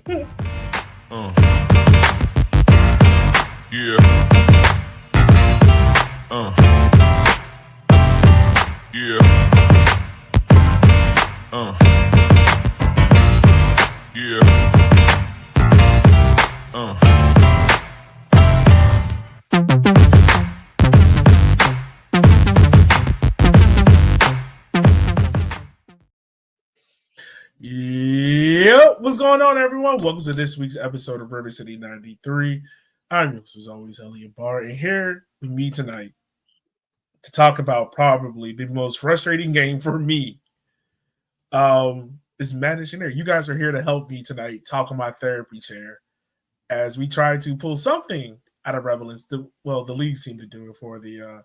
Yeah. Yeah. Yeah. Yep, what's going on, everyone? Welcome to this week's episode of River City 93. I'm your host, as always, Elliot Barr, and here with me tonight to talk about probably the most frustrating game for me is Matt Engineer. You guys are here to help me tonight talk on my therapy chair as we try to pull something out of relevance. The league seemed to do it for the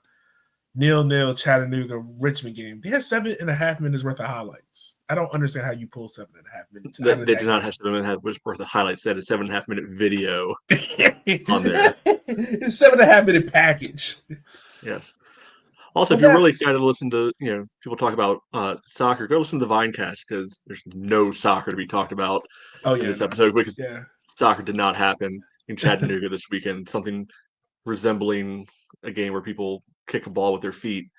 0-0 Chattanooga Richmond game. They had 7.5 minutes worth of highlights. I don't understand how you pull 7.5 minutes. They did not have 7.5 minutes worth of highlights. They had a 7.5 minute video on there. It's 7.5 minute package. Yes. Also, if you're really excited to listen to people talk about soccer, go listen to the Vinecast because there's no soccer to be talked about in this episode because soccer did not happen in Chattanooga this weekend. Something resembling a game where people kick a ball with their feet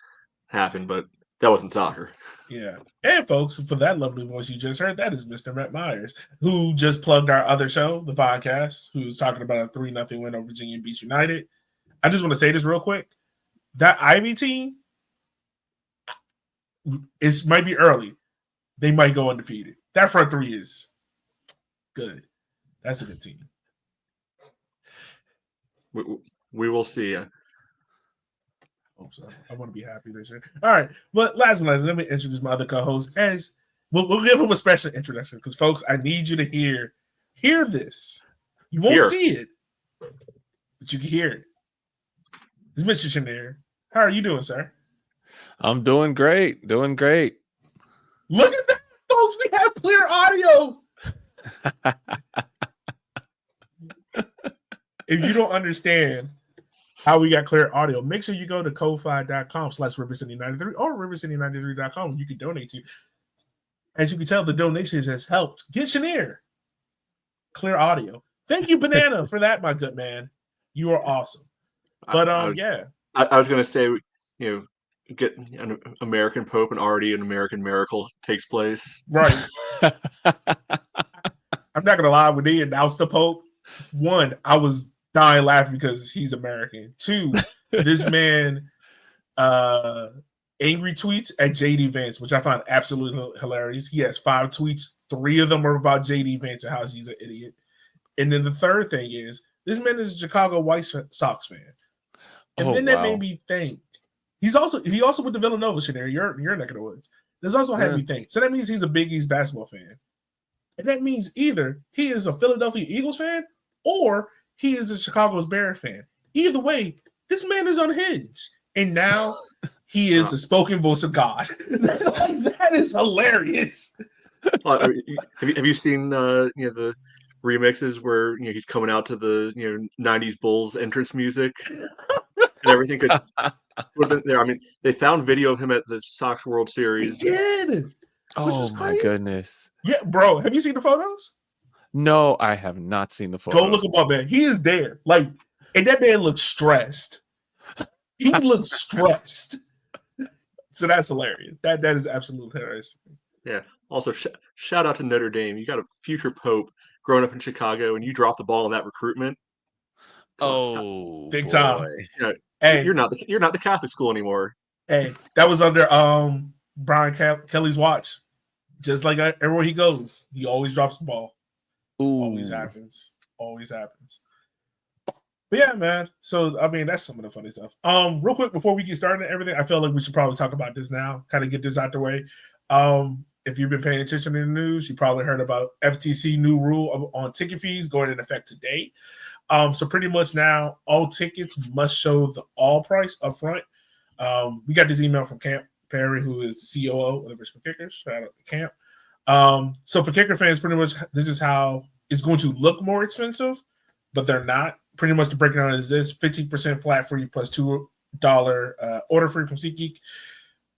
happened, but that wasn't soccer. Yeah. And folks, for that lovely voice you just heard, that is Mr. Matt Myers, who just plugged our other show, the podcast, who's talking about a 3-0 win over Virginia Beach United. I just want to say this real quick. That Ivy team, it might be early. They might go undefeated. That front three is good. That's a good team. We will see. Hope so. I want to be happy this year. All right. But last but not least, let me introduce my other co-host as we'll give him a special introduction because, folks, I need you to hear this. You won't see it, but you can hear it. It's Mr. Chenier. How are you doing, sir? I'm doing great. Doing great. Look at that, folks. We have clear audio. If you don't understand how we got clear audio, make sure you go to ko-fi.com/RiverCity93 or RiverCity93.com. You can donate to. As you can tell, the donations has helped get Chenier clear audio. Thank you, Banana, for that, my good man. You are awesome. But I was going to say, get an American Pope and already an American miracle takes place. Right. I'm not going to lie. When they announced the Pope, one, I was dying laughing because he's American. Two, this man angry tweets at JD Vance, which I find absolutely hilarious. He has 5 tweets. 3 of them are about JD Vance and how he's an idiot. And then the third thing is this man is a Chicago White Sox fan. And that made me think. He also with the Villanova Chenier. You're neck of the woods. This also had me think. So that means he's a Big East basketball fan. And that means either he is a Philadelphia Eagles fan or he is a Chicago Bears fan. Either way, this man is unhinged. And now he is the spoken voice of God. That is hilarious. Have you seen the remixes where he's coming out to the 90s Bulls entrance music and everything could have been there? I mean, they found video of him at the Sox World Series. He did. Oh my goodness. Yeah, bro. Have you seen the photos? No, I have not seen the photos. Go look him up, man. He is there. And that man looks stressed. He looks stressed. So that's hilarious. That is absolutely hilarious. Yeah. Also, shout out to Notre Dame. You got a future Pope growing up in Chicago, and you dropped the ball in that recruitment. Oh, big time. Hey, you're not the Catholic school anymore. Hey, that was under Brian Kelly's watch. Just like everywhere he goes, he always drops the ball. Ooh. Always happens. But yeah, man. So I mean, that's some of the funny stuff. Real quick before we get started and everything, I feel like we should probably talk about this now. Kind of get this out the way. If you've been paying attention to the news, you probably heard about FTC new rule on ticket fees going into effect today. So pretty much now, all tickets must show the all price up front. We got this email from Camp Perry, who is the COO of the Richmond Kickers. Shout out to Camp. So for Kicker fans, pretty much this is how it's going to look more expensive, but they're not. Pretty much the breakdown is this: 50% flat free plus $2 order free from SeatGeek.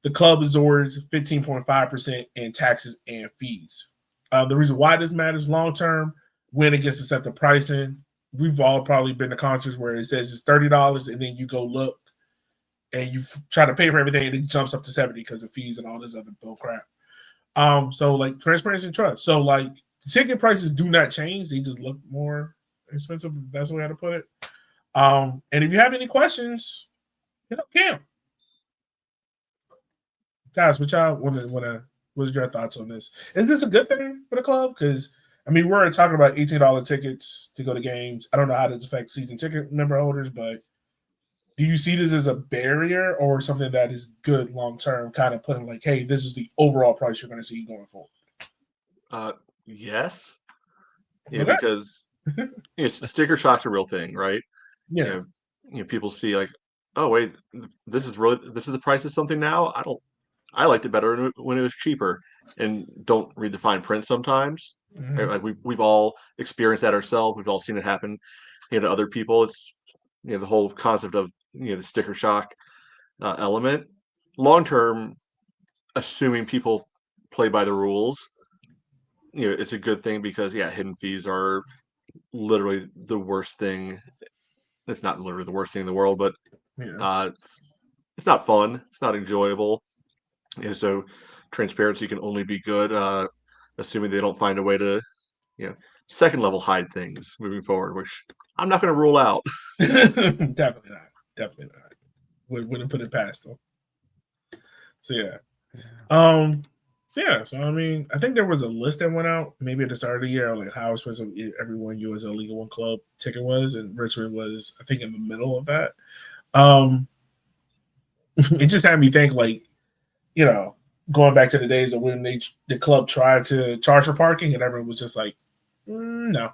The club absorbs 15.5% in taxes and fees. The reason why this matters long term, when it gets to set the pricing. We've all probably been to concerts where it says it's $30, and then you go look, and you try to pay for everything, and it jumps up to $70 because of fees and all this other bull crap. So like transparency and trust. So like ticket prices do not change; they just look more expensive. That's the way I to put it. And if you have any questions, hit up Cam. Guys, what y'all what's your thoughts on this? Is this a good thing for the club? Because I mean, we're talking about $18 tickets to go to games. I don't know how this affects season ticket member holders, but do you see this as a barrier or something that is good long term? Kind of putting like, hey, this is the overall price you're going to see going forward. Yes, yeah, okay. Because sticker shock's a real thing, right? Yeah, people see like, oh wait, this is the price of something now. I liked it better when it was cheaper, and don't read the fine print sometimes. Mm-hmm. Right? Like we've all experienced that ourselves. We've all seen it happen, to other people. It's the whole concept of the sticker shock element. Long term, assuming people play by the rules, it's a good thing because hidden fees are literally the worst thing. It's not literally the worst thing in the world, but it's not fun. It's not enjoyable. So transparency can only be good, assuming they don't find a way to, second level hide things moving forward, which I'm not going to rule out. Definitely not. Wouldn't put it past them. So So I mean, I think there was a list that went out maybe at the start of the year, like how expensive everyone USL Liga One club ticket was, and Richmond was, I think, in the middle of that. It just had me think, like, going back to the days of when the club tried to charge for parking, and everyone was just like, no,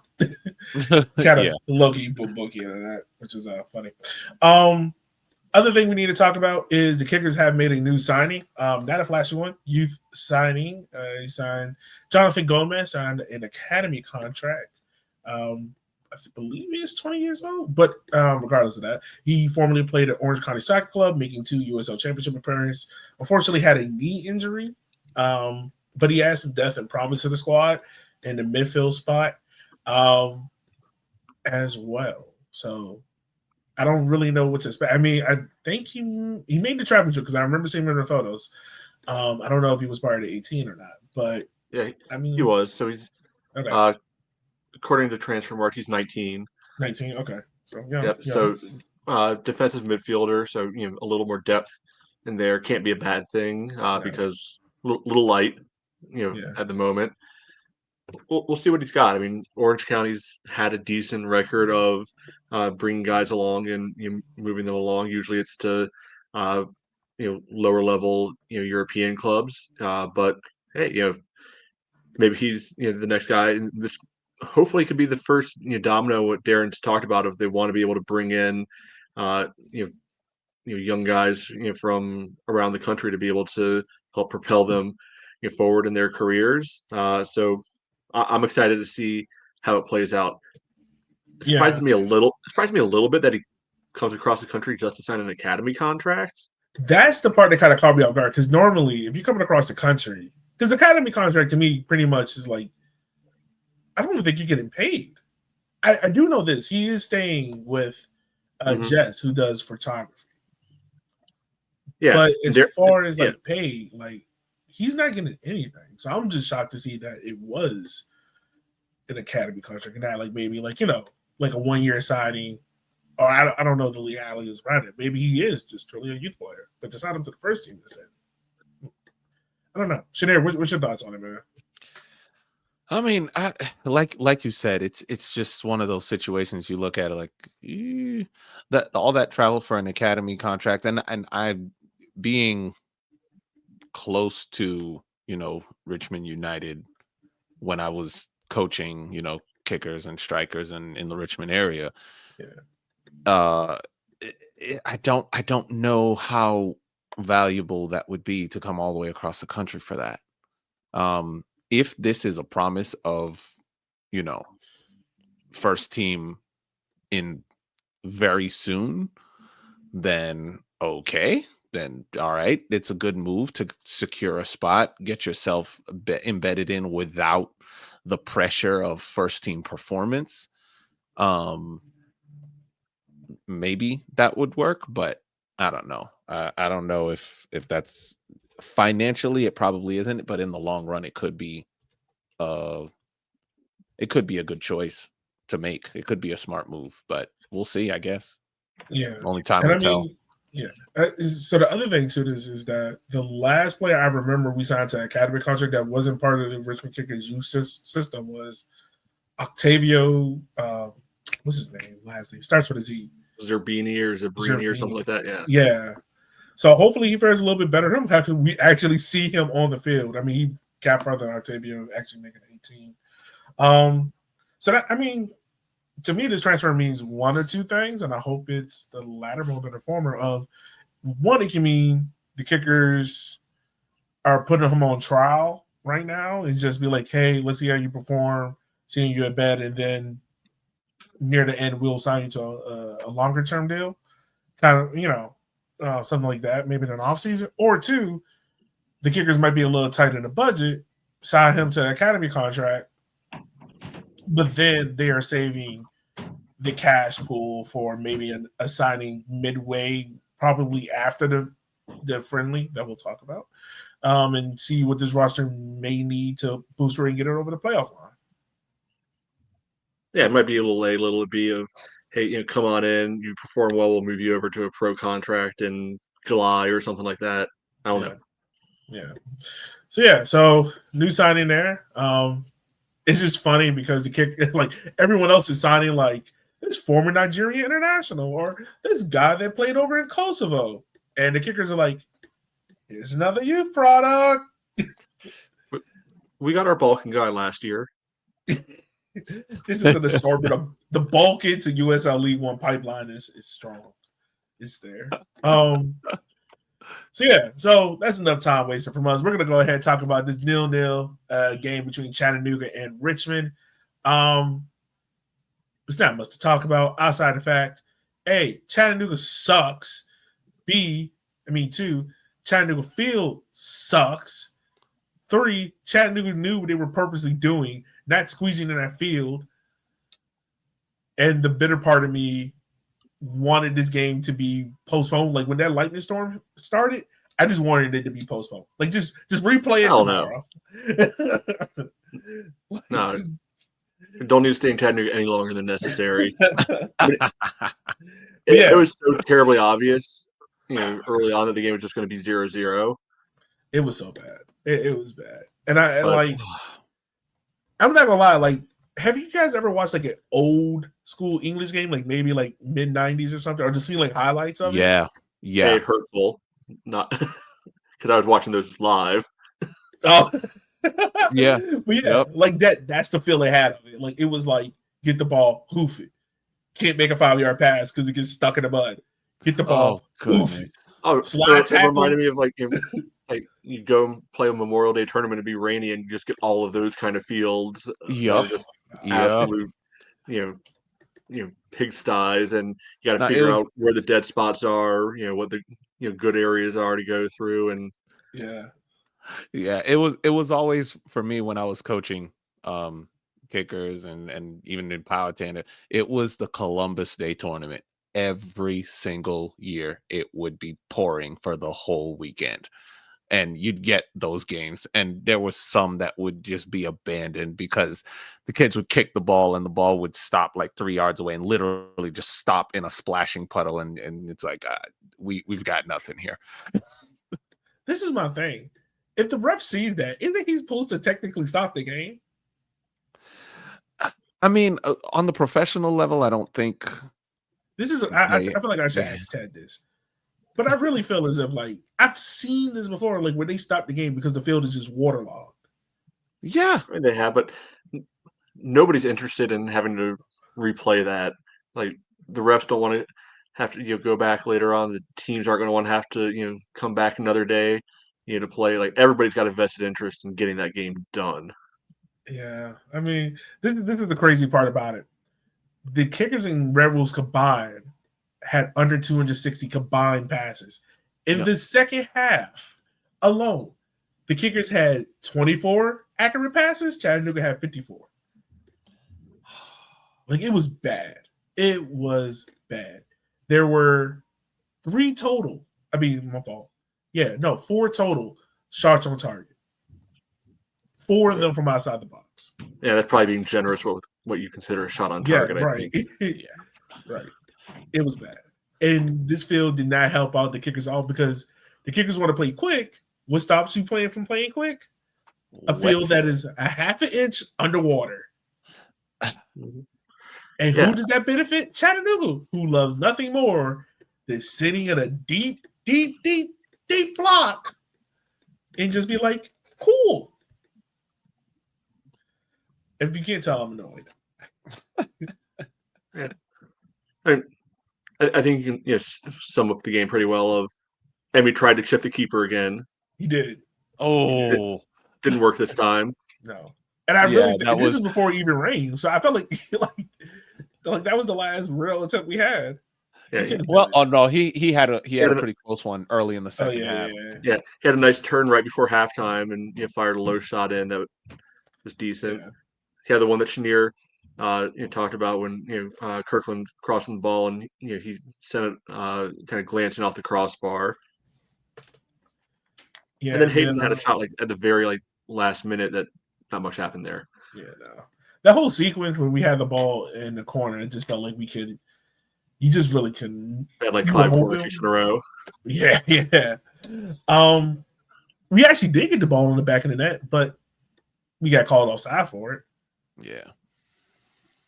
kind of low-key bookie and that, which is funny. Other thing we need to talk about is the Kickers have made a new signing, not a flashy one, youth signing. He signed Jonathan Gomez, signed an academy contract. I believe he is 20 years old, but regardless of that, he formerly played at Orange County Soccer Club, making 2 USL Championship appearances. Unfortunately, had a knee injury, but he has some depth and promise to the squad in the midfield spot as well. So I don't really know what to expect. I mean, I think he made the traveling trip because I remember seeing him in the photos. I don't know if he was part of the 18 or not, but yeah, I mean, he was. So he's okay. According to Transfermarkt, he's 19. 19, okay. So So defensive midfielder, so a little more depth in there can't be a bad thing because little light, at the moment. We'll see what he's got. I mean, Orange County's had a decent record of bringing guys along and moving them along. Usually, it's to lower level European clubs. But hey, maybe he's the next guy. And this hopefully could be the first domino what Darren's talked about if they want to be able to bring in young guys from around the country to be able to help propel them forward in their careers. So I'm excited to see how it plays out. It surprises me a little bit that he comes across the country just to sign an academy contract. That's the part that kind of caught me off guard, because normally if you're coming across the country, because academy contract to me pretty much is like, I don't even think you're getting paid. I do know this. He is staying with Jess, who does photography. Yeah. But as far as like pay, like he's not getting anything. So I'm just shocked to see that it was an academy contract and not like maybe like, like a 1-year signing, or I don't know the legalities around it. Maybe he is just truly a youth player, but to sign him to the first team instead. I don't know. Shanair, what's your thoughts on it, man? I mean, like you said, it's just one of those situations you look at it like that all that travel for an academy contract, and I being close to Richmond United when I was coaching kickers and strikers in the Richmond area. I don't know how valuable that would be to come all the way across the country for that. If this is a promise of, first team in very soon, then okay. Then all right, it's a good move to secure a spot, get yourself embedded in without the pressure of first team performance, maybe that would work, but I don't know. I don't know if that's financially, it probably isn't, but in the long run, it could be a good choice to make. It could be a smart move, but we'll see, I guess. Yeah. Only time will tell. Yeah. So the other thing to this is that the last player I remember we signed to an academy contract that wasn't part of the Richmond Kickers youth system was Octavio. What's his name? Last name starts with a Z. Zerbini or Zabrini or something like that. Yeah. Yeah. So hopefully he fares a little bit better. After we actually see him on the field. I mean, he got further than Octavio actually making 18. So that, I mean, to me, this transfer means one or two things, and I hope it's the latter more than the former. Of one, it can mean the Kickers are putting him on trial right now. It's just be like, hey, let's see how you perform, seeing you at bed, and then near the end, we'll sign you to a longer term deal, kind of, something like that, maybe in an off season. Or two, the Kickers might be a little tight in the budget, sign him to an academy contract, but then they are saving the cash pool for maybe a signing midway, probably after the friendly that we'll talk about, and see what this roster may need to boost her and get it over the playoff line. Yeah, it might be a little B of, hey, come on in, you perform well, we'll move you over to a pro contract in July or something like that. I don't know. Yeah. So new signing there. It's just funny because the kick, like everyone else is signing like this former Nigeria international or this guy that played over in Kosovo, and the Kickers are like, here's another youth product. We got our Balkan guy last year. This is going to start with the Balkan to USL League One pipeline is strong. It's there. So that's enough time wasted from us. We're going to go ahead and talk about this 0-0 game between Chattanooga and Richmond. It's not much to talk about outside the fact, A, Chattanooga sucks. Two, Chattanooga field sucks. 3, Chattanooga knew what they were purposely doing, not squeezing in that field. And the bitter part of me wanted this game to be postponed. Like when that lightning storm started, I just wanted it to be postponed. Like just replay it tomorrow. No. Don't need to stay in Chattanooga any longer than necessary. It was so terribly obvious, early on that the game was just going to be 0-0. It was so bad. It was bad. And I'm not gonna lie, like, have you guys ever watched like an old school English game, like maybe like mid-90s or something, or just seen like highlights of it? Yeah. Hey, hurtful. Not because I was watching those live. Oh. Yeah. But like that's the feel they had of it. Like it was like, get the ball, hoof it. Can't make a 5-yard pass because it gets stuck in the mud. Get the ball, hoof it. Oh, slide tackle. It reminded me of like you go and play a Memorial Day tournament and be rainy and you just get all of those kind of fields. Just absolute, pigsties, and you got to figure out where the dead spots are, what the good areas are to go through, and it was always for me when I was coaching Kickers and even in Powhatan, it was the Columbus Day tournament. Every single year it would be pouring for the whole weekend, and you'd get those games, and there was some that would just be abandoned because the kids would kick the ball and the ball would stop like 3 yards away and literally just stop in a splashing puddle, and it's like we've got nothing here. This is my thing. If the ref sees that, isn't he supposed to technically stop the game? I mean, on the professional level, I don't think. This is. I feel like I should ask Ted this, but I really feel as if like I've seen this before, like where they stop the game because the field is just waterlogged. Yeah, I mean, they have, but nobody's interested in having to replay that. Like the refs don't want to have to go back later on. The teams aren't going to want to have to come back another day to play. Like everybody's got a vested interest in getting that game done. Yeah, I mean, this is the crazy part about it. The Kickers and Red Wolves combined had under 260 combined passes. In the second half alone, the Kickers had 24 accurate passes, Chattanooga had 54. Like, it was bad. It was bad. There were 3 total. I mean, my fault. Yeah, no, 4 total shots on target. 4 of them from outside the box. Yeah, that's probably being generous with what you consider a shot on target. Right. I think. Right. It was bad. And this field did not help out the Kickers all because the Kickers want to play quick. What stops you from playing quick? A field that is a half an inch underwater. And who does that benefit? Chattanooga, who loves nothing more than sitting in a deep, deep, deep, deep block and just be like, cool. If you can't tell, I'm annoyed. Yeah. I think you can sum up the game pretty well. And we tried to chip the keeper again. He did. Oh, didn't work this time. No, and I really this is before it even rained, so I felt like that was the last real attempt we had. Yeah. Well, no, he had a pretty close one early in the second half. Yeah, he had a nice turn right before halftime, and fired a low shot in that was decent. Yeah. He had the one that Chenier talked about when Kirkland crossing the ball, and he sent it kind of glancing off the crossbar. Yeah, and then Hayden had a shot like at the very last minute that not much happened there. Yeah, no. That whole sequence when we had the ball in the corner, it just felt like we could. You just really couldn't. We had like 5 corner kicks in a row. Yeah. We actually did get the ball in the back of the net, but we got called offside for it. Yeah.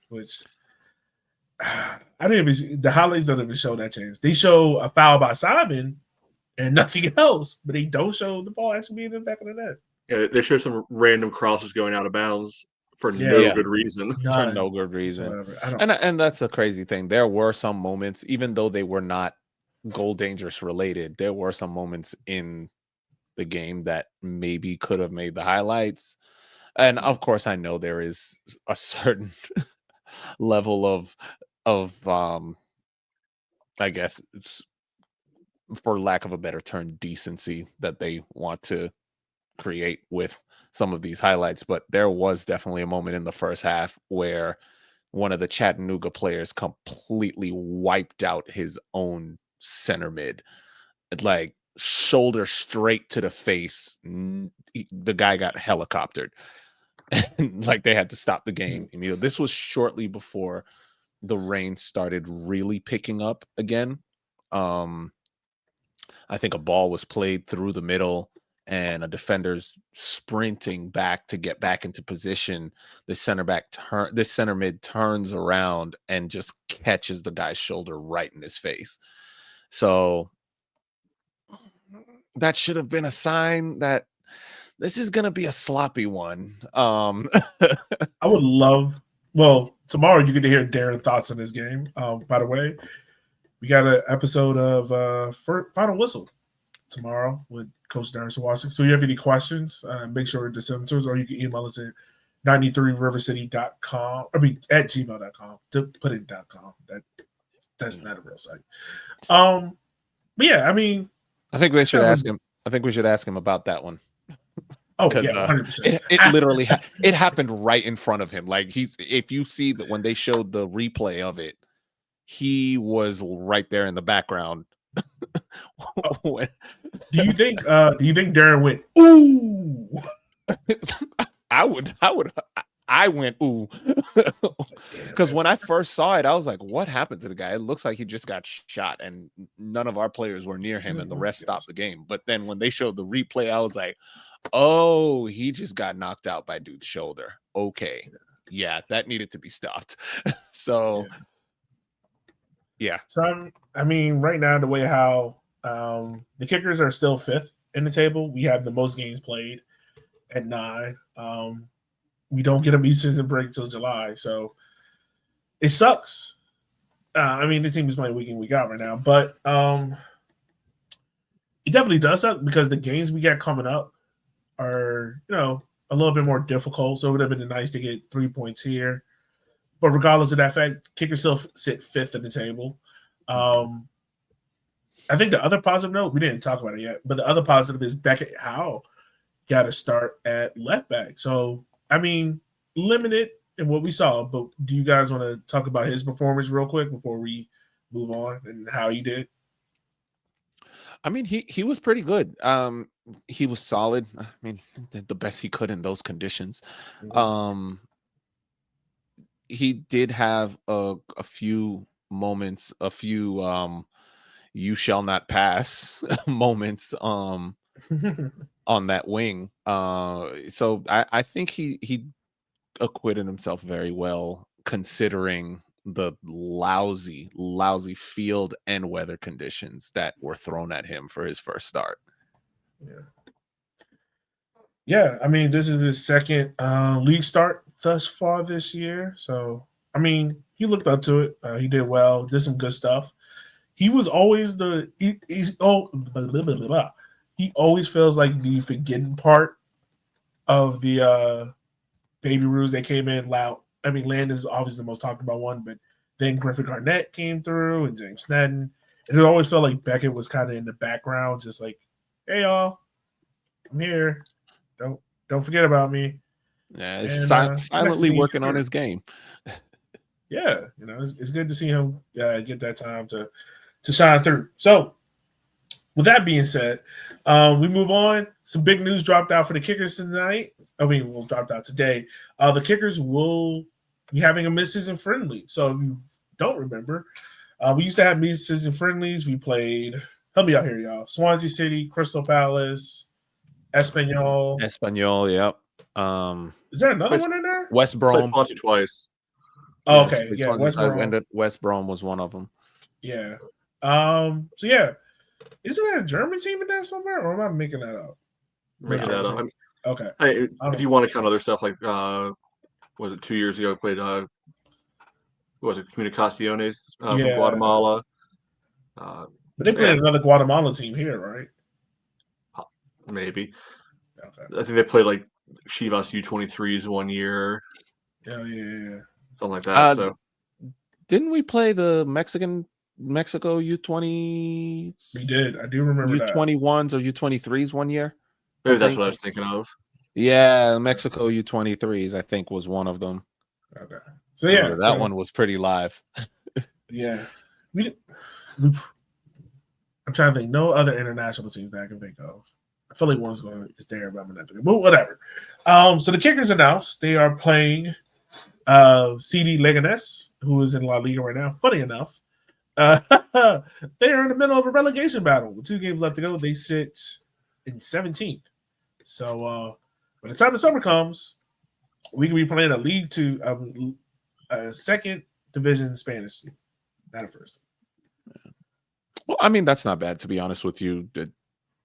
Which I didn't even. The highlights don't even show that chance. They show a foul by Simon and nothing else, but they don't show the ball actually being in the back of the net. Yeah, they show some random crosses going out of bounds for no good reason. For no good reason. And that's the crazy thing. There were some moments, even though they were not goal dangerous related, there were some moments in the game that maybe could have made the highlights. And of course, I know there is a certain level of I guess, for lack of a better term, decency that they want to create with some of these highlights. But there was definitely a moment in the first half where one of the Chattanooga players completely wiped out his own center mid. Like, shoulder straight to the face. The guy got helicoptered. Like, they had to stop the game. This was shortly before the rain started really picking up again. I think a ball was played through the middle and a defender's sprinting back to get back into position. The center mid turns around and just catches the guy's shoulder right in his face. So that should have been a sign that this is going to be a sloppy one. I would love, tomorrow you get to hear Darren's thoughts on this game. By the way, we got an episode of Final Whistle tomorrow with Coach Darren Sawasik. So if you have any questions, make sure to send them to us, or you can email us at 93rivercity.com. At gmail.com. To put in .com. That's not a real site. But yeah, I think we should ask him. I think we should ask him about that one. Oh yeah, 100%. It literally it happened right in front of him. Like, if you see that when they showed the replay of it, he was right there in the background. Do you think Darren went ooh? I went ooh. Because when I first saw it, I was like, what happened to the guy? It looks like he just got shot, and none of our players were near him, and the rest stopped the game. But then when they showed the replay, I was like, oh, he just got knocked out by dude's shoulder. Okay. Yeah, that needed to be stopped. So yeah. So right now, the way how the Kickers are still 5th in the table. We have the most games played at 9. We don't get a mid-season break until July, so it sucks. The team is playing week in, week out right now, but it definitely does suck because the games we got coming up are, a little bit more difficult. So it would have been nice to get 3 points here. But regardless of that fact, Kickers still sit 5th in the table. I think the other positive note, we didn't talk about it yet, but the other positive is Becket Howell got to start at left back. So, I mean, limited in what we saw, but do you guys want to talk about his performance real quick before we move on and how he did? I mean, he was pretty good. He was solid. I mean, the best he could in those conditions. He did have a few moments, a few you shall not pass moments on that wing. So I think he acquitted himself very well considering the lousy field and weather conditions that were thrown at him for his first start. Yeah, I mean, this is his second league start thus far this year. So, I mean, he looked up to it. He did well, did some good stuff. He was always he always feels like the forgetting part of the Baby Rules that came in loud. I mean, Landon's obviously the most talked about one, but then Griffin Garnett came through and James Sneddon. And it always felt like Becket was kind of in the background, just like, hey, y'all, I'm here. Don't forget about me. Yeah, and, silently working on his game. Yeah, it's good to see him get that time to shine through. So, with that being said, we move on. Some big news dropped out for the Kickers tonight. Dropped out today. The Kickers will be having a mid-season friendly. So, if you don't remember, we used to have mid-season friendlies. We played, help me out here, y'all. Swansea City, Crystal Palace, Espanol, yep. Is there another one in there? West Brom. Swansea twice. Oh, okay. Yeah, West Brom was one of them. Yeah. So yeah. Isn't there a German team in there somewhere, or am I making that up? Okay. If you want to count other stuff, like was it 2 years ago? Played was it Comunicaciones from Guatemala? But they played another Guatemala team here, right? Maybe. Okay. I think they played like Chivas U23s 1 year. Yeah. Something like that. So didn't we play the Mexico U20? We did. I do remember U21s or U23s 1 year. Maybe that's what I was thinking of. Yeah, Mexico U23s, I think, was one of them. Okay. So yeah, that one was pretty live. Yeah. I'm trying to think. No other international teams that I can think of. I feel like one's is there, but I'm not thinking. But whatever. So the Kickers announced they are playing CD Leganés, who is in La Liga right now. Funny enough, they are in the middle of a relegation battle with 2 games left to go. They sit in 17th. So by the time the summer comes, we can be playing a League Two, a second division Spanish team, not a first. Well, I mean, that's not bad, to be honest with you. The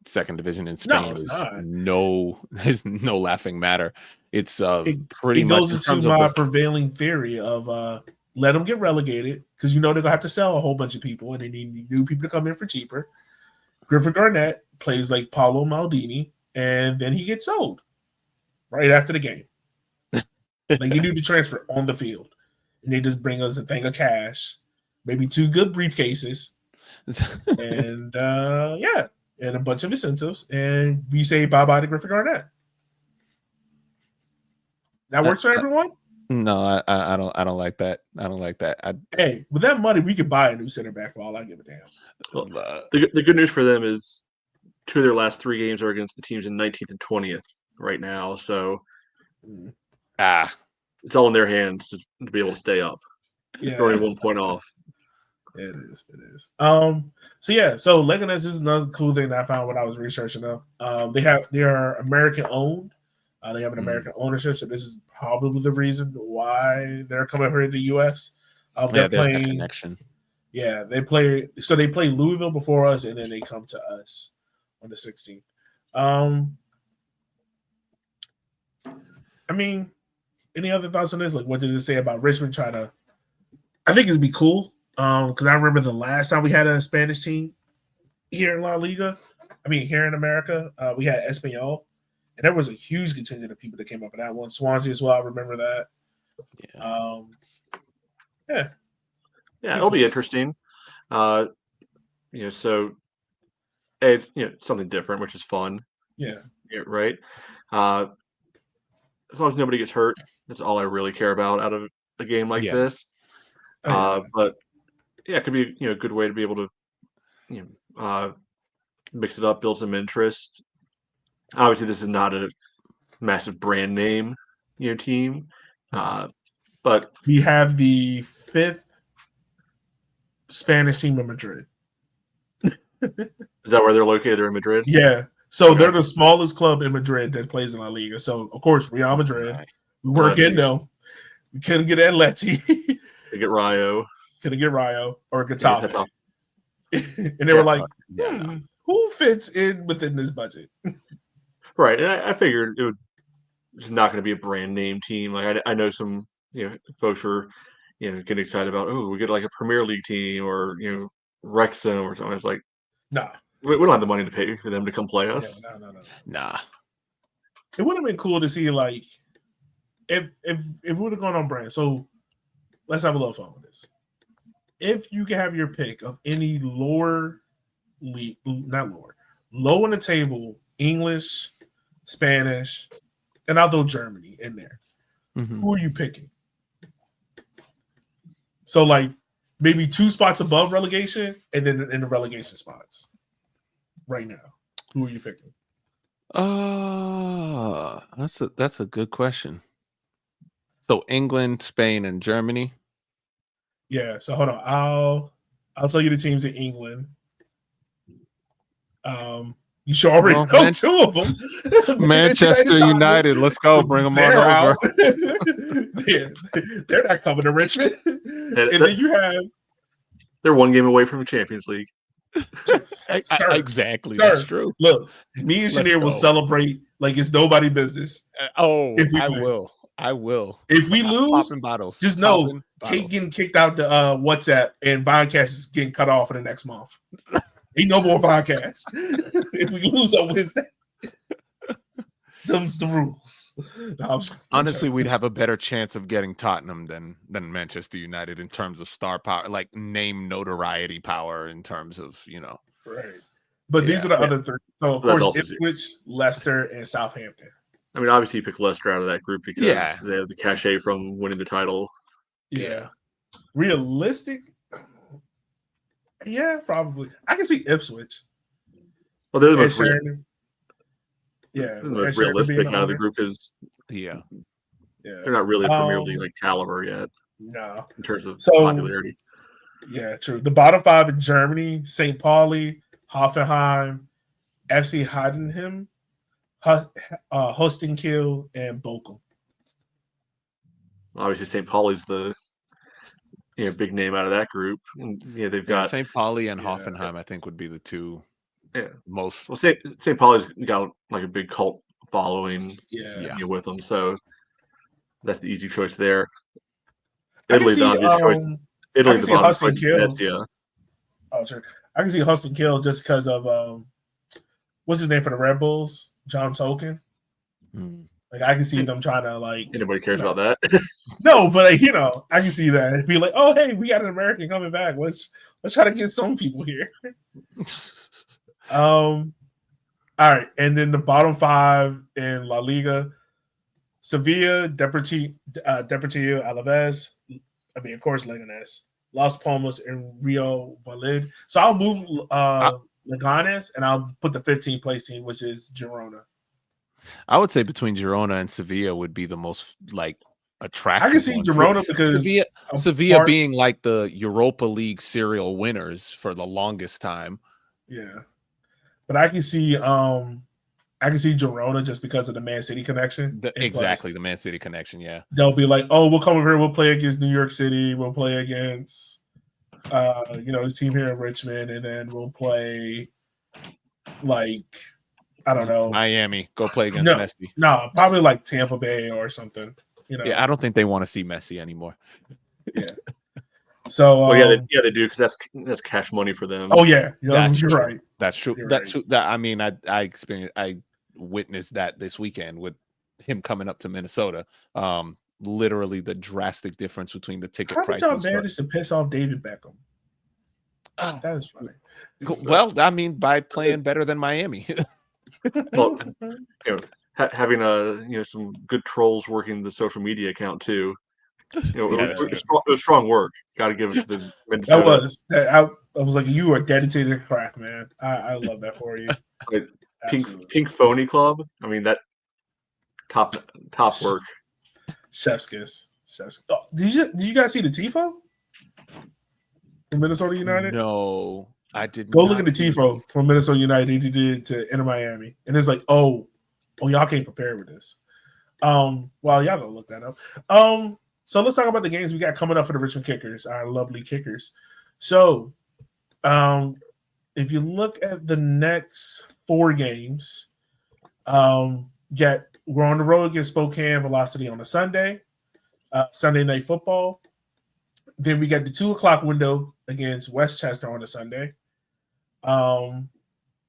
second division in Spain is no laughing matter. It's pretty much. It goes into my prevailing theory of let them get relegated because they're gonna have to sell a whole bunch of people and they need new people to come in for cheaper. Griffin Garnett plays like Paulo Maldini, and then he gets sold right after the game. Like they do the transfer on the field, and they just bring us a thing of cash, maybe 2 good briefcases, and and a bunch of incentives, and we say bye-bye to Griffin Garnett. That works for everyone? No, I don't like that. I don't like that. Hey, with that money, we could buy a new center back for all I give a damn. Well, the good news for them is 2 of their last 3 games are against the teams in 19th and 20th right now. So it's all in their hands to be able to stay up. Yeah, only 1 point off. It is. So Leganés is another cool thing that I found when I was researching them. They are American owned. They have an American ownership, so this is probably the reason why they're coming here to the U.S. They're playing that connection. Yeah, they play Louisville before us, and then they come to us on the 16th. I mean, any other thoughts on this? Like, what did it say about Richmond trying to? I think it'd be cool because I remember the last time we had a Spanish team here in La Liga. I mean, here in America, we had Espanol. And there was a huge contingent of people that came up in that one. Swansea as well. I remember that. Yeah, it'll be interesting. So it's something different, which is fun. Yeah. Yeah, right. As long as nobody gets hurt, that's all I really care about out of a game like Yeah. this. But yeah, it could be a good way to be able to mix it up, build some interest. Obviously, this is not a massive brand name, team. But we have the 5th Spanish team in Madrid. Is that where they're located? They're in Madrid? Yeah. So they're the smallest club in Madrid that plays in La Liga. So, of course, Real Madrid. We weren't getting them. We couldn't get Atleti. They get Rayo. Couldn't get Rayo or Getafe. And they were like, who fits in within this budget? Right. And I figured it's not going to be a brand name team. Like I know some folks were getting excited about, we get like a Premier League team or Wrexham or something. It's like, nah, we don't have the money to pay for them to come play us. Yeah, no. Nah. It would have been cool to see like if we would have gone on brand. So let's have a little fun with this. If you can have your pick of any lower league, low in the table, English, Spanish, and I'll throw Germany in there. Mm-hmm. Who are you picking? So like maybe 2 spots above relegation and then in the relegation spots right now. Who are you picking? That's a good question. So England, Spain, and Germany. Yeah. So hold on. I'll tell you the teams in England. You should already know 2 of them. Manchester United. Let's go. Bring them on over. They're not coming to Richmond. And then you have. They're 1 game away from the Champions League. Exactly. Sir, that's true. Look, me and Shaneer will celebrate like it's nobody's business. I will. If we lose, bottles. Just know Kate getting kicked out the WhatsApp and Vodcast is getting cut off for the next month. Ain't no more Vodcast. If we lose on Wednesday, them's the rules. Honestly, we'd have a better chance of getting Tottenham than Manchester United in terms of star power, like name notoriety power in terms of, Right. But these are the other 3. So, of course, Ipswich, Leicester, and Southampton. I mean, obviously, you pick Leicester out of that group because they have the cachet from winning the title. Yeah. Realistic? Yeah, probably. I can see Ipswich. Well, they're the most realistic out of the group because they're not really a Premier League like caliber yet. No, in terms of popularity. Yeah, true. The bottom 5 in Germany: St. Pauli, Hoffenheim, FC Heidenheim, Holstenkiel, and Bochum. Obviously, St. Pauli's the big name out of that group, and they've got St. Pauli and Hoffenheim. I think would be the 2 most. Well, St. Pauli's got like a big cult following, with them, so that's the easy choice there. Italy, the obvious choice. Italy's the bottom choice. Oh, sure. I can see Holstenkiel just because of what's his name for the Red Bulls, John Tolkien. Like I can see them trying to like. Anybody cares about that? No, but I can see that. It'd be like, oh hey, we got an American coming back. Let's try to get some people here. All right, and then the bottom 5 in La Liga: Sevilla, Deportivo Alaves. I mean, of course, Leganés, Las Palmas, and Rio Valladolid. So I'll move Leganés, and I'll put the 15th place team, which is Girona. I would say between Girona and Sevilla would be the most like attractive. I can see Girona because Sevilla being like the Europa League serial winners for the longest time. Yeah, but I can see Girona just because of the Man City connection. Exactly, the Man City connection. Yeah, they'll be like, oh, we'll come over here. We'll play against New York City. We'll play against this team here in Richmond, and then we'll play like. I don't know. Miami, go play against Messi. No, probably like Tampa Bay or something. Yeah, I don't think they want to see Messi anymore. Yeah. So they do because that's cash money for them. Oh yeah, you're right. That's true. True. That I mean, I witnessed that this weekend with him coming up to Minnesota. Literally the drastic difference between the ticket prices. How did y'all manage to piss off David Beckham? That is funny. Well, I mean, by playing better than Miami. Well, having some good trolls working the social media account too. It was strong work. Got to give it to the Minnesota. I was like, you are dedicated to craft, man. I love that for you. Like Pink Phony Club. I mean, that top work. Chef's kiss. Oh, did you guys see the tifo from Minnesota United? No, I didn't. Go look at the tifo from Minnesota United. He did to Inter Miami, and it's like, oh, y'all can't prepare with this. Well, y'all go look that up. So let's talk about the games we got coming up for the Richmond Kickers, our lovely Kickers. So, if you look at the next 4 games, we're on the road against Spokane Velocity on a Sunday, Sunday Night Football. Then we got the 2:00 window against Westchester on a Sunday. And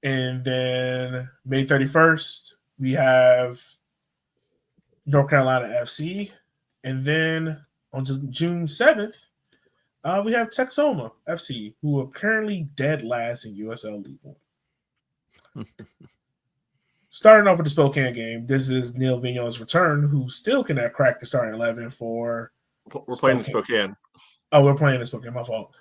then May 31st, we have North Carolina FC. And then on June 7th, we have Texoma FC, who are currently dead last in USL League 1. Starting off with the Spokane game, this is Neil Vignon's return, who still cannot crack the starting 11 for We're playing in Spokane. Oh, we're playing in Spokane. My fault.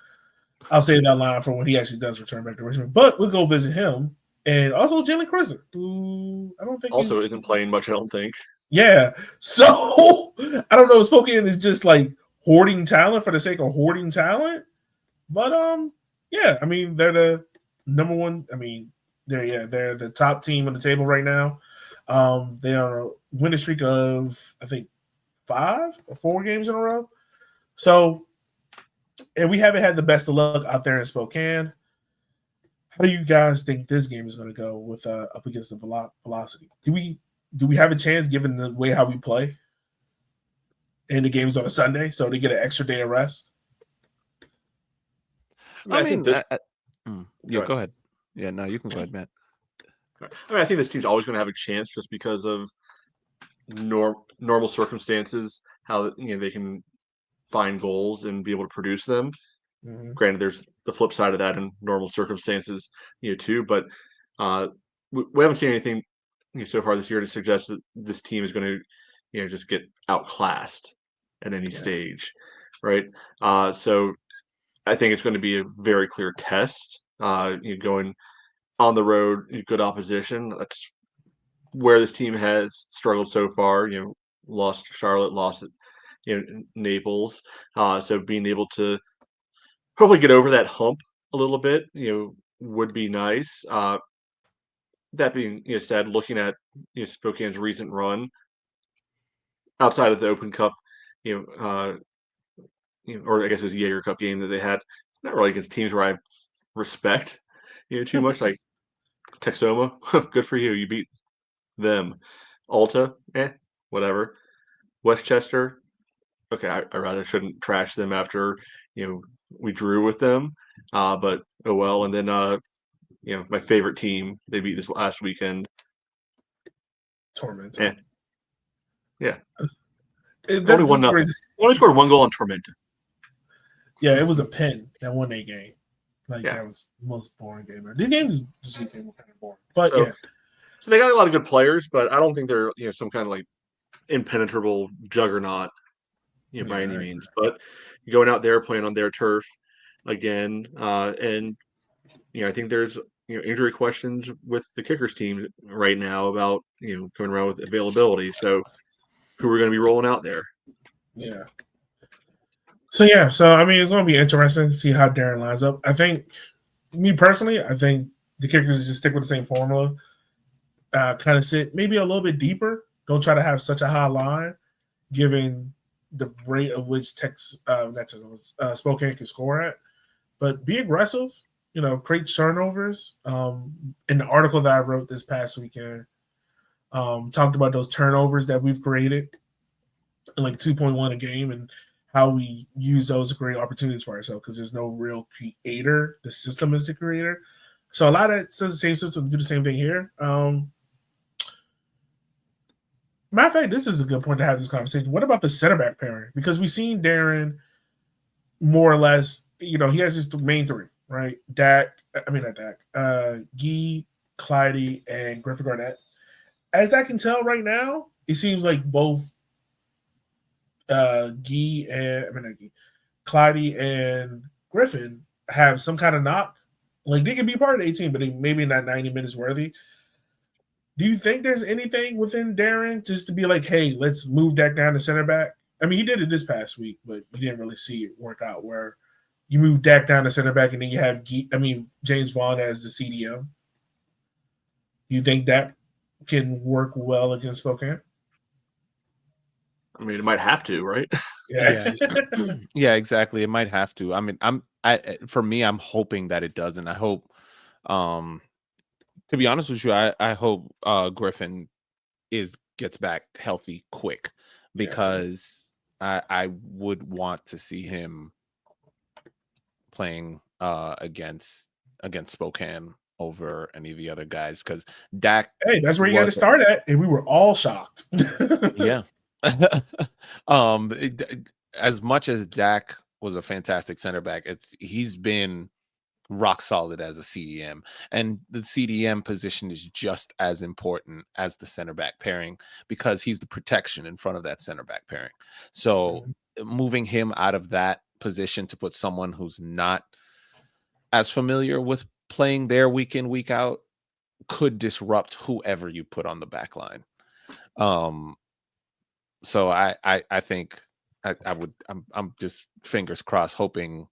I'll save that line for when he actually does return back to Richmond. But we'll go visit him. And also Jalen Crisler, who I don't think also isn't playing much, I don't think. Yeah. So I don't know if Spokane is just like hoarding talent for the sake of hoarding talent. But yeah, I mean, they're the number one. I mean, they're the top team on the table right now. They are a winning streak of I think 5 or 4 games in a row. So, and we haven't had the best of luck out there in Spokane. How do you guys think this game is going to go with up against the Velocity? Do we have a chance given the way how we play? And the game's on a Sunday, so they get an extra day of rest. Go ahead. Yeah, no, you can go ahead, Matt. I think this team's always going to have a chance just because of normal circumstances, how they can find goals and be able to produce them. Mm-hmm. Granted, there's the flip side of that in normal circumstances, too. But we haven't seen anything so far this year to suggest that this team is going to, just get outclassed at any stage, right? So I think it's going to be a very clear test. Going on the road, good opposition. That's where this team has struggled so far. Lost Charlotte, lost Naples. So being able to hopefully get over that hump a little bit, would be nice. That being said, looking at Spokane's recent run outside of the Open Cup, or I guess it's Jaeger Cup game that they had, it's not really against teams where I respect too much. Like Texoma, good for you, you beat them. Alta, whatever. Westchester, okay, I rather shouldn't trash them after we drew with them, but oh well. And then my favorite team, they beat this last weekend. Tormenta. Yeah. Only scored 1 goal on Tormenta. Yeah, it was a pen that won that game. That was the most boring game. This game just became kind of boring. But so they got a lot of good players, but I don't think they're some kind of like impenetrable juggernaut by any means. But going out there playing on their turf again, and I think there's injury questions with the Kickers team right now about coming around with availability. So who we're going to be rolling out there? Yeah. So I mean, it's going to be interesting to see how Darren lines up. I think, me personally, I think the Kickers just stick with the same formula. Kind of sit maybe a little bit deeper. Don't try to have such a high line, given the rate of which Spokane can score at. But be aggressive. Create turnovers. In the article that I wrote this past weekend, talked about those turnovers that we've created, like 2.1 a game, and how we use those to create opportunities for ourselves because there's no real creator. The system is the creator. So a lot of it says the same system, do the same thing here. Matter of fact, this is a good point to have this conversation. What about the center back pairing? Because we've seen Darren more or less, he has his main 3, right? Guy, Clyde and Griffin Garnett. As I can tell right now, it seems like both Clyde and Griffin have some kind of knock. Like they can be part of the 18, but they maybe not 90 minutes worthy. Do you think there's anything within Darren just to be like, hey, let's move Dak down to center back? I mean, he did it this past week, but you didn't really see it work out where you move Dak down to center back and then you have James Vaughn as the CDM. Do you think that can work well against Spokane? I mean, it might have to, right? Yeah. Yeah, exactly. It might have to. I mean, for me, I'm hoping that it doesn't. I hope, to be honest with you, I hope Griffin gets back healthy quick, because I would want to see him playing against Spokane over any of the other guys, because Dak. Hey, that's where you got to start at, and we were all shocked. Yeah. As much as Dak was a fantastic center back, he's been rock solid as a CDM, and the CDM position is just as important as the center back pairing, because he's the protection in front of that center back pairing. So moving him out of that position to put someone who's not as familiar with playing there week in, week out could disrupt whoever you put on the back line. So I think I'm just fingers crossed, hoping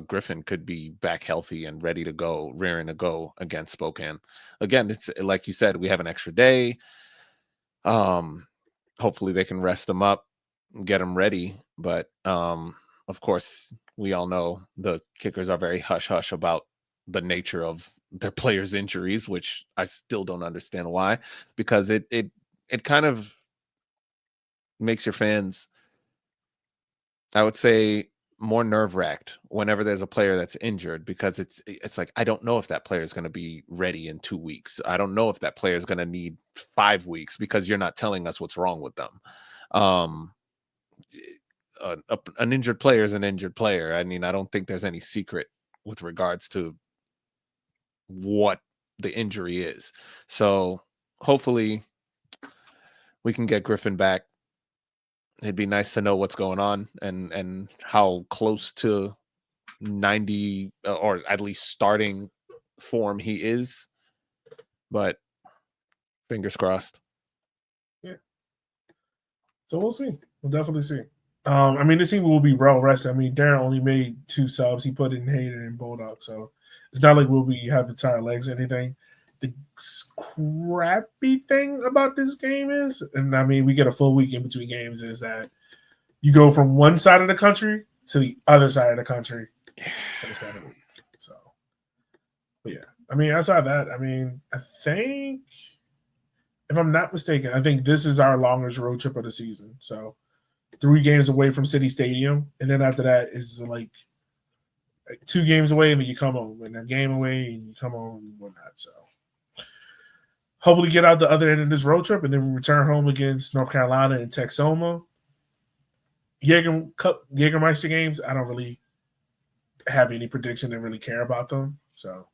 Griffin could be back healthy and ready to go, raring to go against Spokane. Again, it's like you said, we have an extra day. Hopefully they can rest them up, get them ready. But of course, we all know the Kickers are very hush-hush about the nature of their players' injuries, which I still don't understand why, because it kind of makes your fans, I would say, more nerve-wracked whenever there's a player that's injured, because it's like, I don't know if that player is going to be ready in 2 weeks. I don't know if that player is going to need 5 weeks, because you're not telling us what's wrong with them. An injured player is an injured player. I mean, I don't think there's any secret with regards to what the injury is. So hopefully we can get Griffin back. It'd be nice to know what's going on and how close to 90 or at least starting form he is. But fingers crossed. Yeah. So we'll see. We'll definitely see. I mean, this team will be well rested. I mean, Darren only made 2 subs. He put in Hayden and Bulldog, so it's not like we'll have the tired legs or anything. The crappy thing about this game is, and I mean, we get a full week in between games, is that you go from one side of the country to the other side of the country. So, but yeah, I mean, outside that, I mean, I think, if I'm not mistaken, I think this is our longest road trip of the season. So 3 games away from City Stadium, and then after that is like 2 games away, and then you come home, and a game away, and you come home, and whatnot. So hopefully get out the other end of this road trip, and then we return home against North Carolina and Texoma. Jägermeister games, I don't really have any prediction and really care about them. So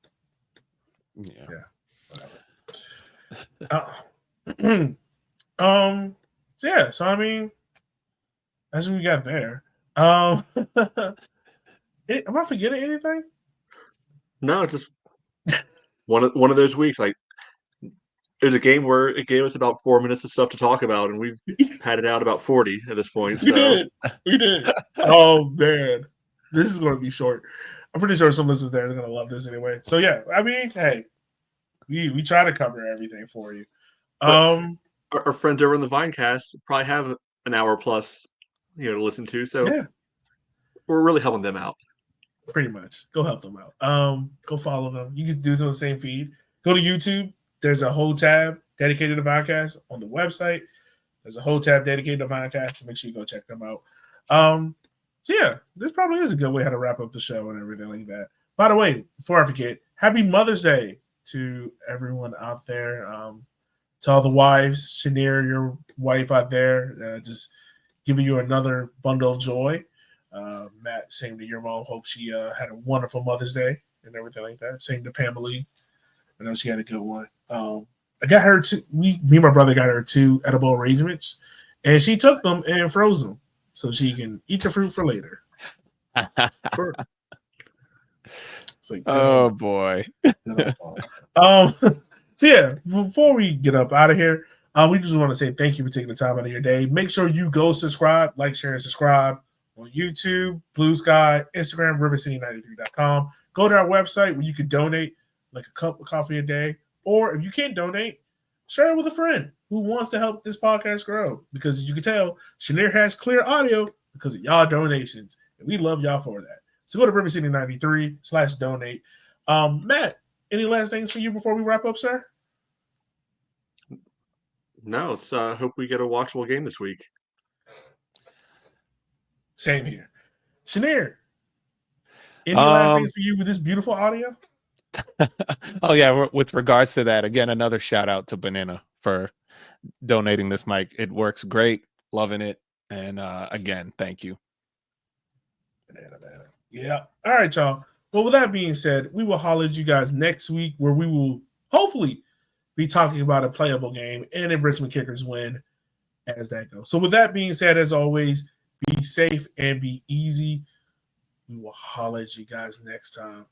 yeah, whatever. So yeah, so I mean, that's what we got there. Am I forgetting anything? No, just one of those weeks. Like, there's a game where it gave us about 4 minutes of stuff to talk about, and we've padded out about 40 at this point. So. We did. Oh man, this is going to be short. I'm pretty sure some listeners there are going to love this anyway. So yeah, I mean, hey, we try to cover everything for you. Our friends over in the Vinecast probably have an hour plus, to listen to. So yeah, we're really helping them out. Pretty much. Go help them out. Go follow them. You can do this on the same feed. Go to YouTube. There's a whole tab dedicated to Vinecast on the website. There's a whole tab dedicated to Vinecast, so make sure you go check them out. So yeah, this probably is a good way how to wrap up the show and everything like that. By the way, before I forget, happy Mother's Day to everyone out there. To all the wives, Shanier, your wife out there, just giving you another bundle of joy. Matt, same to your mom. Hope she had a wonderful Mother's Day and everything like that. Same to Pamela I know she had a good one. I got her me and my brother got her 2 edible arrangements, and she took them and froze them so she can eat the fruit for later. Sure. Like, oh boy. So yeah, before we get up out of here, we just want to say thank you for taking the time out of your day. Make sure you go subscribe, like, share, and subscribe on YouTube, Blue Sky, Instagram, rivercity93.com. Go to our website where you can donate like a cup of coffee a day. Or if you can't donate, share it with a friend who wants to help this podcast grow. Because as you can tell, Chenier has clear audio because of y'all donations. And we love y'all for that. So go to rivercity93/donate. Matt, any last things for you before we wrap up, sir? No, it's hope we get a watchable game this week. Same here. Chenier, any last things for you with this beautiful audio? Oh yeah, with regards to that, again, another shout out to Banana for donating this mic. It works great, loving it, and again, thank you. Banana. Yeah. All right, y'all. Well, with that being said, we will holler at you guys next week where we will hopefully be talking about a playable game and if Richmond Kickers win as that goes. So with that being said, as always, be safe and be easy. We will holler at you guys next time.